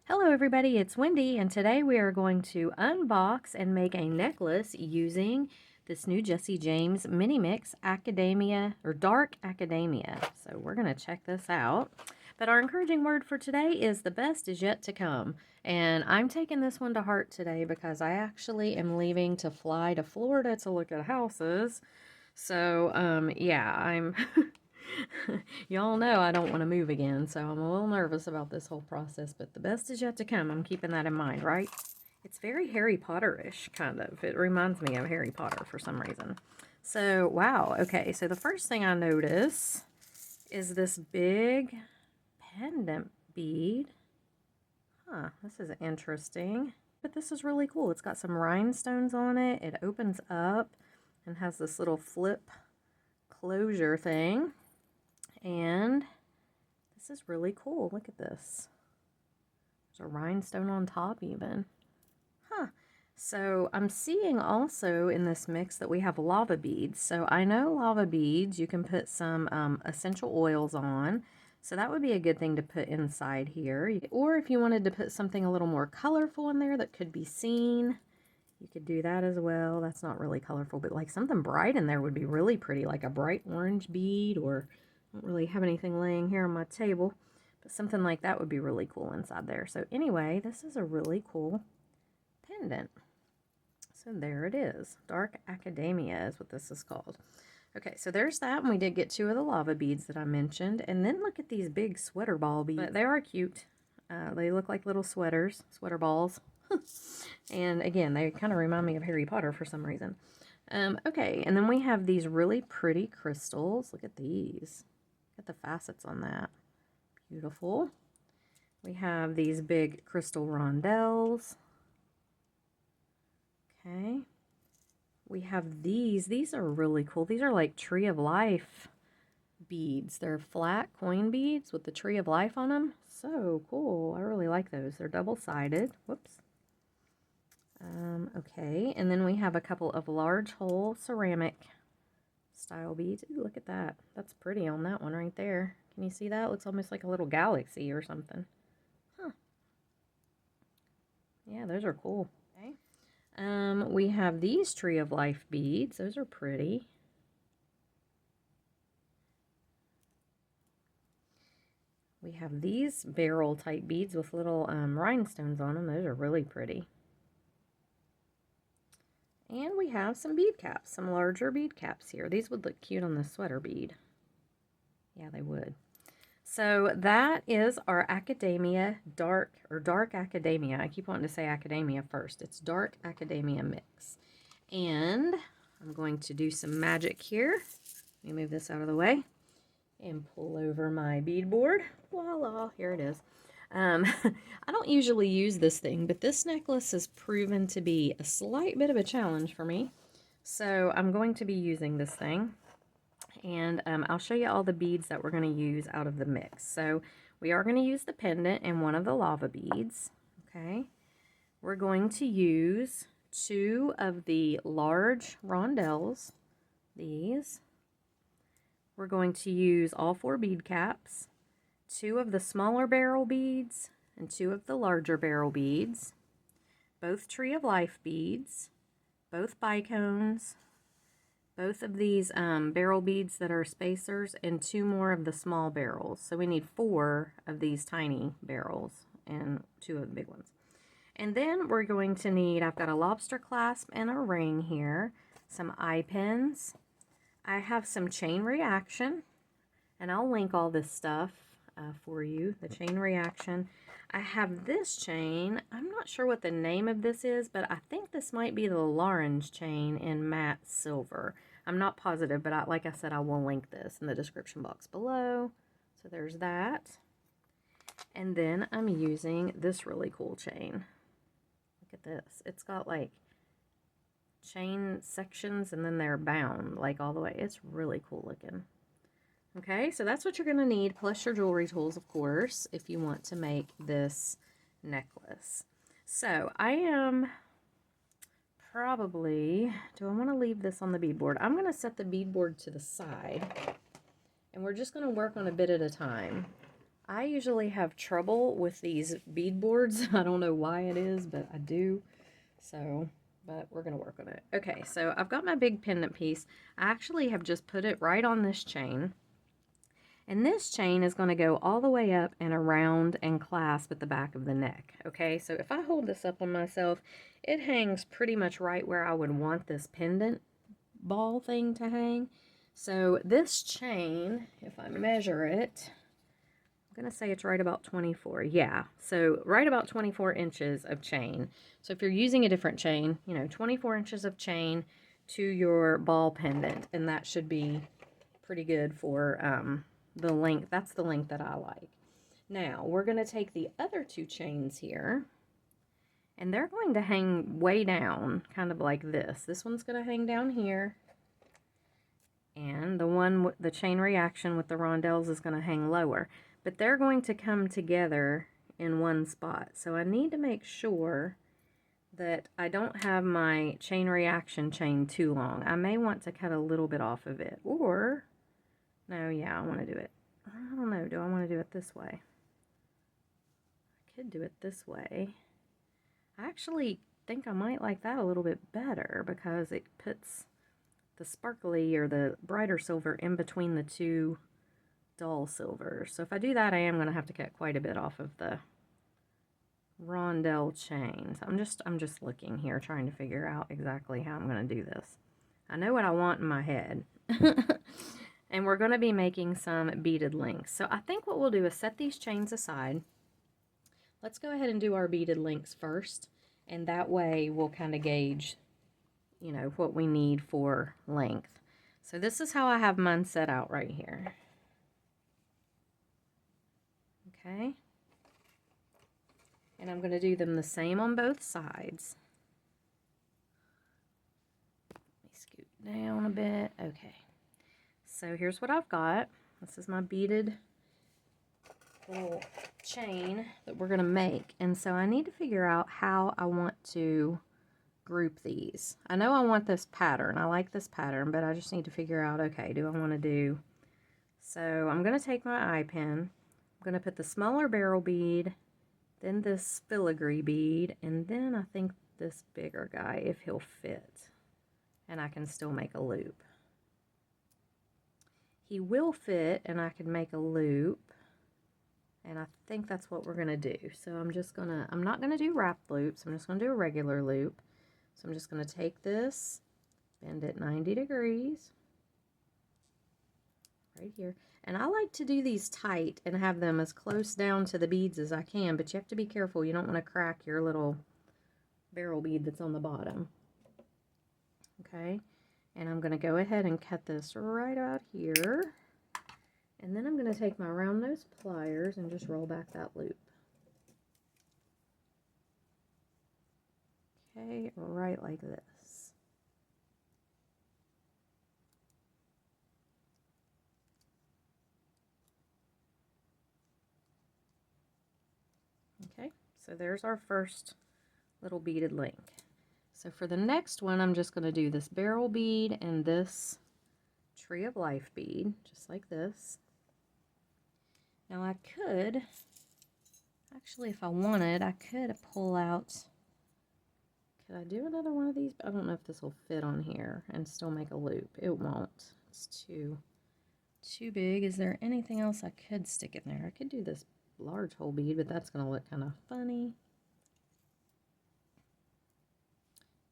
Hello everybody, it's Wendy, and today we are going to unbox and make a necklace using this new Jessie James Mini Mix Academia, or Dark Academia. So we're going to check this out. But our encouraging word for today is the best is yet to come. And I'm taking this one to heart today because I actually am leaving to fly to Florida to look at houses. So, yeah, I'm... Y'all know I don't want to move again, so I'm a little nervous about this whole process, but the best is yet to come. I'm keeping that in mind, right? It's very Harry Potter-ish, kind of. It reminds me of Harry Potter for some reason. So, wow. Okay, so the first thing I notice is this big pendant bead. Huh, this is interesting. But this is really cool. It's got some rhinestones on it. It opens up and has this little flip closure thing. And this is really cool. Look at this. There's a rhinestone on top even. Huh. So I'm seeing also in this mix that we have lava beads. So I know lava beads, you can put some essential oils on. So that would be a good thing to put inside here. Or if you wanted to put something a little more colorful in there that could be seen, you could do that as well. That's not really colorful, but like something bright in there would be really pretty, like a bright orange bead, or I don't really have anything laying here on my table, but something like that would be really cool inside there. So anyway, this is a really cool pendant. So there it is. Dark Academia is what this is called. Okay, so there's that, and we did get two of the lava beads that I mentioned. And then look at these big sweater ball beads. But they are cute. They look like little sweater balls. And again, they kind of remind me of Harry Potter for some reason. Okay, and then we have these really pretty crystals. Look at these. Look at the facets on that. Beautiful. We have these big crystal rondelles. Okay. We have these. These are really cool. These are like Tree of Life beads. They're flat coin beads with the Tree of Life on them. So cool. I really like those. They're double-sided. Whoops. Okay, and then we have a couple of large hole ceramic style beads. Ooh, look at that. That's pretty on that one right there. Can you see that? It looks almost like a little galaxy or something. Huh. Yeah, those are cool. Okay. We have these Tree of Life beads. Those are pretty. We have these barrel type beads with little rhinestones on them. Those are really pretty. And we have some bead caps, some larger bead caps here. These would look cute on the sweater bead. Yeah, they would. So that is our Academia Dark Academia. I keep wanting to say Academia first. It's Dark Academia Mix. And I'm going to do some magic here. Let me move this out of the way and pull over my bead board. Voila, here it is. I don't usually use this thing, but this necklace has proven to be a slight bit of a challenge for me. So I'm going to be using this thing, and I'll show you all the beads that we're going to use out of the mix. So we are going to use the pendant and one of the lava beads. Okay, we're going to use two of the large rondelles, these. We're going to use all 4 bead caps, 2 of the smaller barrel beads, and 2 of the larger barrel beads, both Tree of Life beads, both bicones, both of these barrel beads that are spacers, and 2 more of the small barrels. So we need 4 of these tiny barrels and 2 of the big ones. And then we're going to need, I've got a lobster clasp and a ring here, some eye pins. I have some chain reaction, and I'll link all this stuff for you, the chain reaction. I have this chain. I'm not sure what the name of this is, but I think this might be the L'Orange chain in matte silver. I'm not positive, but like I said, I will link this in the description box below. So there's that. And then I'm using this really cool chain. Look at this. It's got like chain sections, and then they're bound like all the way. It's really cool looking. Okay, so that's what you're going to need, plus your jewelry tools, of course, if you want to make this necklace. So I am probably, do I want to leave this on the beadboard? I'm going to set the beadboard to the side, and we're just going to work on a bit at a time. I usually have trouble with these bead boards. I don't know why it is, but I do. So, but we're going to work on it. Okay, so I've got my big pendant piece. I actually have just put it right on this chain. And this chain is going to go all the way up and around and clasp at the back of the neck. Okay, so if I hold this up on myself, it hangs pretty much right where I would want this pendant ball thing to hang. So this chain, if I measure it, I'm going to say it's right about 24. Yeah, so right about 24 inches of chain. So if you're using a different chain, you know, 24 inches of chain to your ball pendant, and that should be pretty good for the length. That's the length that I like. Now, we're going to take the other two chains here, and they're going to hang way down, kind of like this. This one's going to hang down here, and the chain reaction with the rondelles is going to hang lower. But they're going to come together in one spot. So I need to make sure that I don't have my chain reaction chain too long. I may want to cut a little bit off of it, or no, yeah, I want to do it. I don't know, do I want to do it this way? I could do it this way. I actually think I might like that a little bit better because it puts the sparkly or the brighter silver in between the two dull silvers. So if I do that, I am going to have to cut quite a bit off of the rondelle chains. I'm just looking here, trying to figure out exactly how I'm going to do this. I know what I want in my head. And we're going to be making some beaded links. So I think what we'll do is set these chains aside. Let's go ahead and do our beaded links first, and that way we'll kind of gauge, you know, what we need for length. So this is how I have mine set out right here. Okay. And I'm going to do them the same on both sides. Let me scoot down a bit. Okay. So here's what I've got. This is my beaded little chain that we're going to make. And so I need to figure out how I want to group these. I know I want this pattern. I like this pattern, but I just need to figure out, okay, do I want to do... So I'm going to take my eye pin. I'm going to put the smaller barrel bead, then this filigree bead, and then I think this bigger guy, if he'll fit. And I can still make a loop. He will fit, and I can make a loop. And I think that's what we're going to do. So I'm not going to do wrapped loops. I'm just going to do a regular loop. So I'm just going to take this, bend it 90 degrees. Right here. And I like to do these tight and have them as close down to the beads as I can, but you have to be careful. You don't want to crack your little barrel bead that's on the bottom. Okay. And I'm going to go ahead and cut this right out here. And then I'm going to take my round nose pliers and just roll back that loop. Okay, right like this. Okay, so there's our first little beaded link. So for the next one, I'm just going to do this barrel bead and this tree of life bead, just like this. Now I could, actually if I wanted, I could pull out, could I do another one of these? I don't know if this will fit on here and still make a loop. It won't. It's too big. Is there anything else I could stick in there? I could do this large hole bead, but that's going to look kind of funny.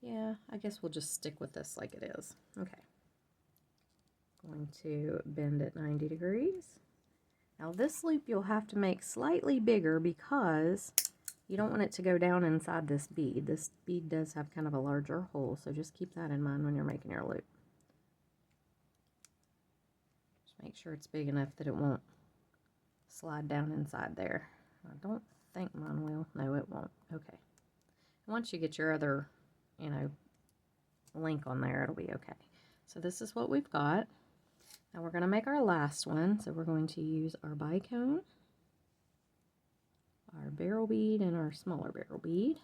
Yeah, I guess we'll just stick with this like it is. Okay. Going to bend it 90 degrees. Now this loop you'll have to make slightly bigger because you don't want it to go down inside this bead. This bead does have kind of a larger hole, so just keep that in mind when you're making your loop. Just make sure it's big enough that it won't slide down inside there. I don't think mine will. No, it won't. Okay. Once you get your other, you know, link on there, it'll be okay. So this is what we've got. Now we're going to make our last one. So we're going to use our bicone, our barrel bead, and our smaller barrel bead.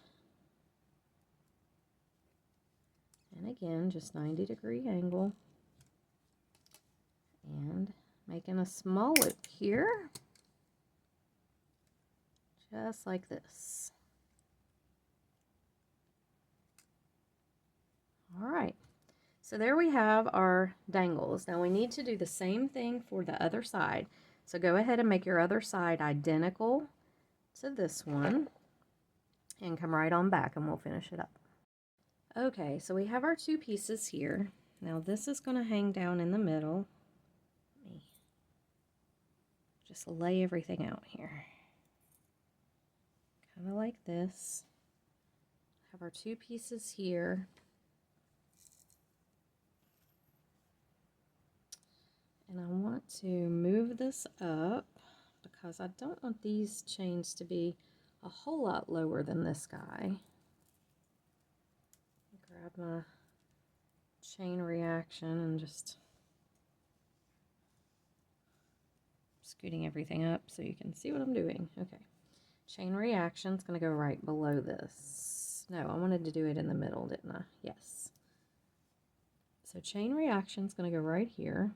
And again, just 90-degree angle. And making a small loop here. just like this. All right, so there we have our dangles. Now we need to do the same thing for the other side. So go ahead and make your other side identical to this one and come right on back and we'll finish it up. Okay, so we have our two pieces here. Now this is going to hang down in the middle. Let me just lay everything out here. Kind of like this. Have our two pieces here. And I want to move this up because I don't want these chains to be a whole lot lower than this guy. Grab my chain reaction and just scooting everything up so you can see what I'm doing. Okay. Chain reaction is going to go right below this. No, I wanted to do it in the middle, didn't I? Yes. So chain reaction is going to go right here.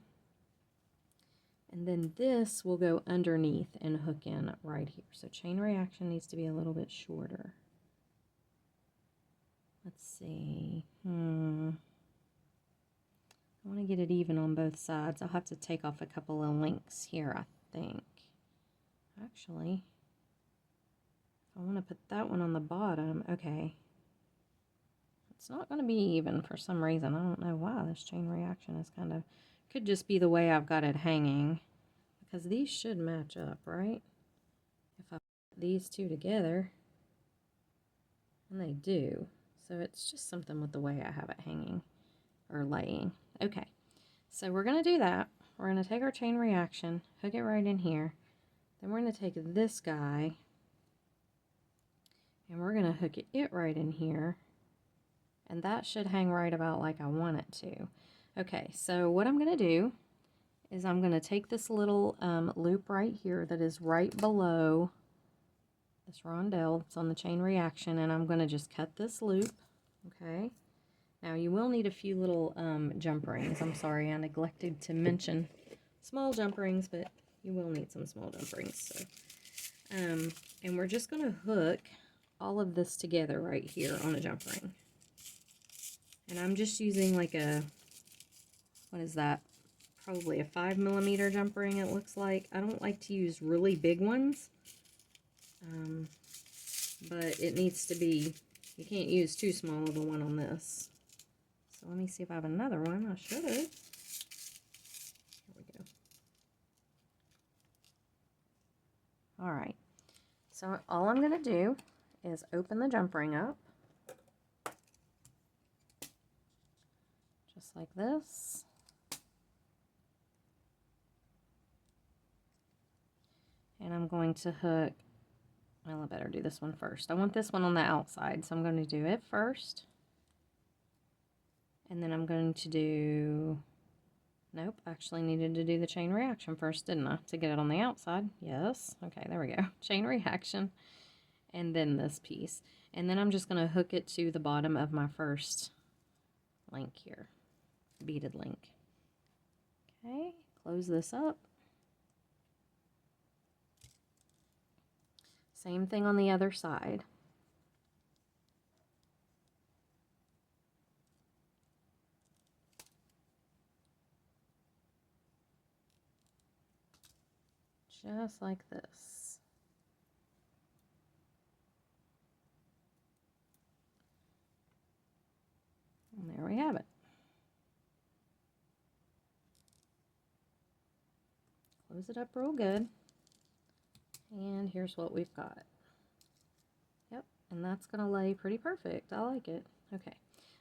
And then this will go underneath and hook in right here. So chain reaction needs to be a little bit shorter. Let's see. I want to get it even on both sides. I'll have to take off a couple of links here, I think. Actually, I want to put that one on the bottom. Okay. It's not going to be even for some reason. I don't know why. This chain reaction is kind of, could just be the way I've got it hanging. Because these should match up, right? If I put these two together, and they do. So it's just something with the way I have it hanging or laying. Okay, so we're going to do that. We're going to take our chain reaction, hook it right in here. Then we're going to take this guy, and we're going to hook it right in here. And that should hang right about like I want it to. Okay, so what I'm going to do is I'm going to take this little loop right here that is right below this rondelle that's on the chain reaction, and I'm going to just cut this loop. Okay, now you will need a few little jump rings. I'm sorry, I neglected to mention small jump rings, but you will need some small jump rings. So, and we're just going to hook all of this together right here on a jump ring. And I'm just using like a, what is that? Probably a 5mm jump ring, it looks like. I don't like to use really big ones, but it needs to be, you can't use too small of a one on this. So let me see if I have another one. I should have. Here we go. All right. So all I'm going to do is open the jump ring up. Just like this. And I'm going to hook, well, I better do this one first. I want this one on the outside, so I'm going to do it first. And then I'm going to do, nope, actually needed to do the chain reaction first, didn't I? To get it on the outside. Yes. Okay, there we go. Chain reaction. And then this piece. And then I'm just going to hook it to the bottom of my first link here. Beaded link. Okay, close this up. Same thing on the other side. Just like this. And there we have it. Close it up real good. And here's what we've got. Yep, and that's going to lay pretty perfect. I like it. Okay,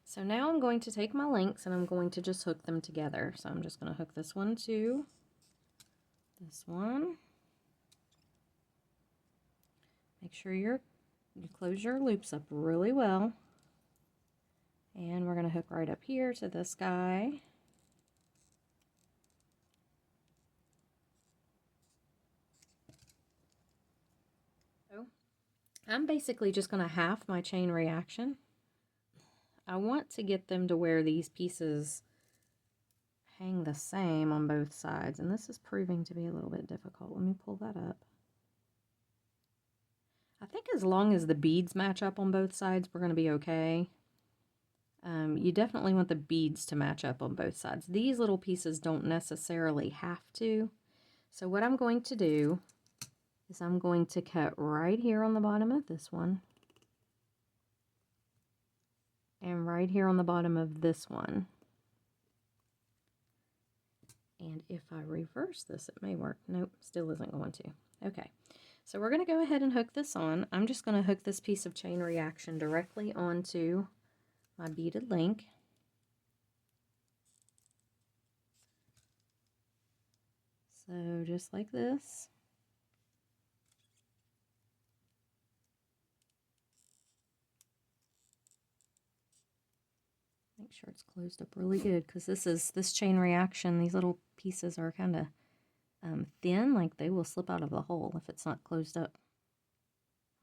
so now I'm going to take my links and I'm going to just hook them together. So I'm just going to hook this one to this one. Make sure you close your loops up really well. And we're going to hook right up here to this guy. So I'm basically just going to half my chain reaction. I want to get them to where these pieces hang the same on both sides, and this is proving to be a little bit difficult. Let me pull that up. think as long as the beads match up on both sides, we're going to be okay. You definitely want the beads to match up on both sides. These little pieces don't necessarily have to. So what I'm going to do is I'm going to cut right here on the bottom of this one. And right here on the bottom of this one. And if I reverse this, it may work. Nope, still isn't going to. Okay, so we're going to go ahead and hook this on. I'm just going to hook this piece of chain reaction directly onto my beaded link. So just like this. Make sure it's closed up really good, because this chain reaction, these little pieces are kind of thin, like they will slip out of the hole if it's not closed up.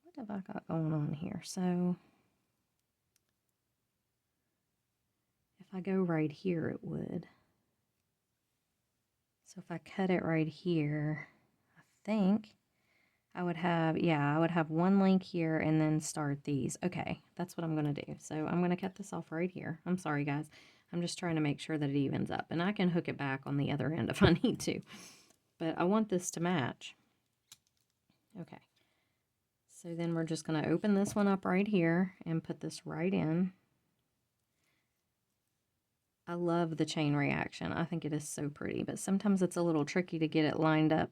What have I got going on here? So if I go right here, it would. So if I cut it right here, I think I would have, yeah, I would have one link here and then start these. Okay, that's what I'm going to do. So I'm going to cut this off right here. I'm sorry, guys. I'm just trying to make sure that it evens up. And I can hook it back on the other end if I need to. But I want this to match. Okay. So then we're just going to open this one up right here and put this right in. I love the chain reaction. I think it is so pretty, but sometimes it's a little tricky to get it lined up.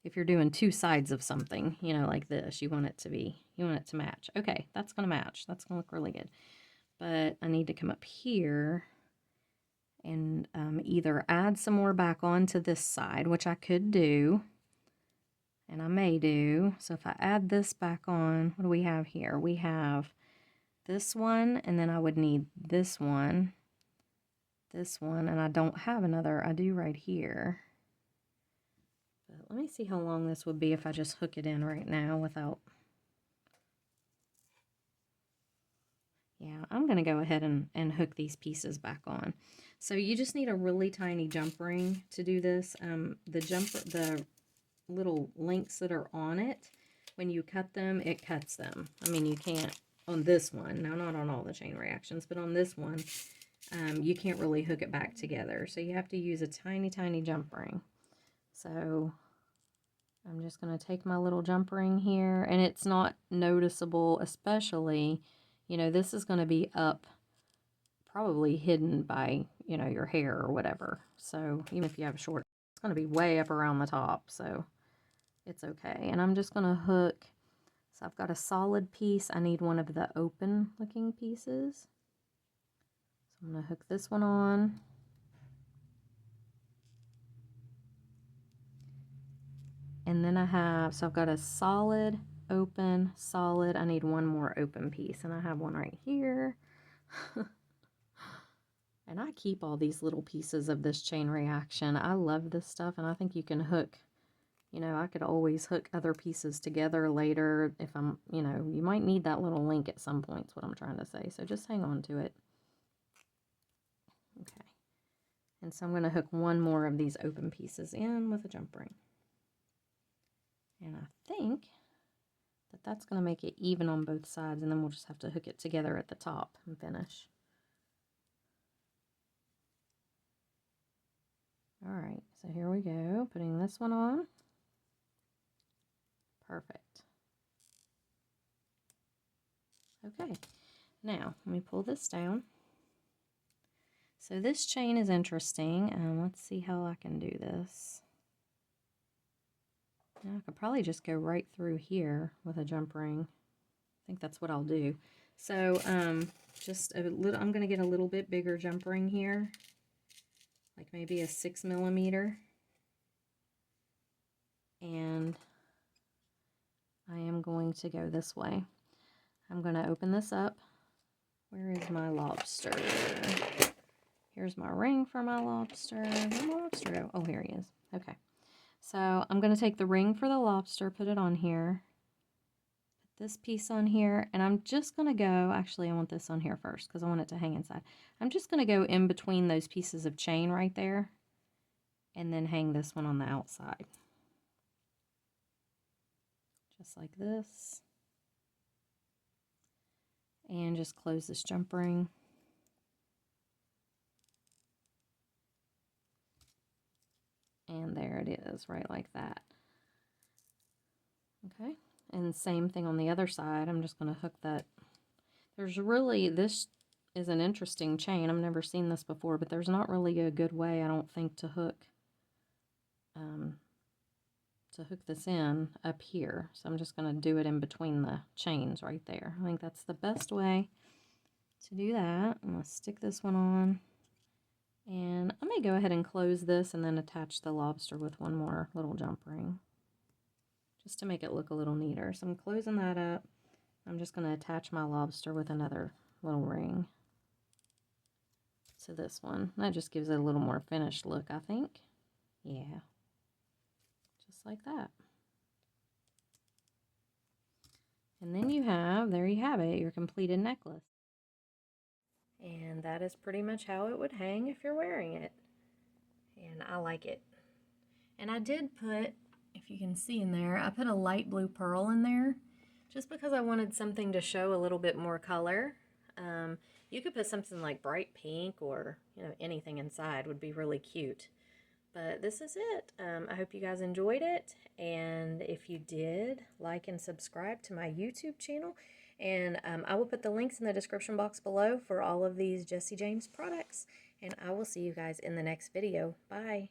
If you're doing two sides of something, you know, like this, you want it to match. Okay, that's going to match. That's going to look really good. But I need to come up here and either add some more back onto this side, which I could do, and I may do. So if I add this back on, what do we have here? We have this one, and then I would need this one, and I don't have another. I do right here. But let me see how long this would be if I just hook it in right now without... Yeah, I'm going to go ahead and hook these pieces back on. So you just need a really tiny jump ring to do this. The little links that are on it, when you cut them, it cuts them. I mean, you can't on this one. Now, not on all the chain reactions, but on this one, you can't really hook it back together. So you have to use a tiny, tiny jump ring. So I'm just going to take my little jump ring here, and it's not noticeable, especially, you know, this is going to be up, probably hidden by, you know, your hair or whatever. So even if you have short, it's going to be way up around the top, so it's okay. And I'm just going to hook, so I've got a solid piece. I need one of the open looking pieces. So I'm going to hook this one on. And then I have, so I've got a solid, open, solid. I need one more open piece, and I have one right here. And I keep all these little pieces of this chain reaction. I love this stuff, and I think you can hook, you know, I could always hook other pieces together later if I'm, you know, you might need that little link at some point, is what I'm trying to say. So just hang on to it. Okay. And so I'm going to hook one more of these open pieces in with a jump ring. And I think that that's going to make it even on both sides, and then we'll just have to hook it together at the top and finish. All right, so here we go, putting this one on. Perfect. Okay, now let me pull this down. So this chain is interesting. Let's see how I can do this. Now I could probably just go right through here with a jump ring. I think that's what I'll do. So just a little, I'm going to get a little bit bigger jump ring here, like maybe a 6mm. And I am going to go this way. I'm going to open this up. Where is my lobster? Here's my ring for my lobster. Where'd my lobster go? Oh, here he is. Okay. So I'm going to take the ring for the lobster, put it on here, put this piece on here, and I'm just going to go, actually I want this on here first because I want it to hang inside. I'm just going to go in between those pieces of chain right there and then hang this one on the outside. Just like this. And just close this jump ring. And there it is, right like that. Okay, and same thing on the other side. I'm just going to hook that. There's really, this is an interesting chain. I've never seen this before, but there's not really a good way, I don't think, to hook this in up here. So I'm just going to do it in between the chains right there. I think that's the best way to do that. I'm going to stick this one on. And I may go ahead and close this and then attach the lobster with one more little jump ring, just to make it look a little neater. So I'm closing that up. I'm just going to attach my lobster with another little ring to this one. That just gives it a little more finished look, I think. Yeah, just like that. And then there you have it, your completed necklace. And that is pretty much how it would hang if you're wearing it. And I like it. And I did put, if you can see in there, I put a light blue pearl in there just because I wanted something to show a little bit more color. You could put something like bright pink or, you know, anything inside would be really cute. But this is it. I hope you guys enjoyed it. And if you did, like and subscribe to my YouTube channel. And I will put the links in the description box below for all of these Jessie James products. And I will see you guys in the next video. Bye.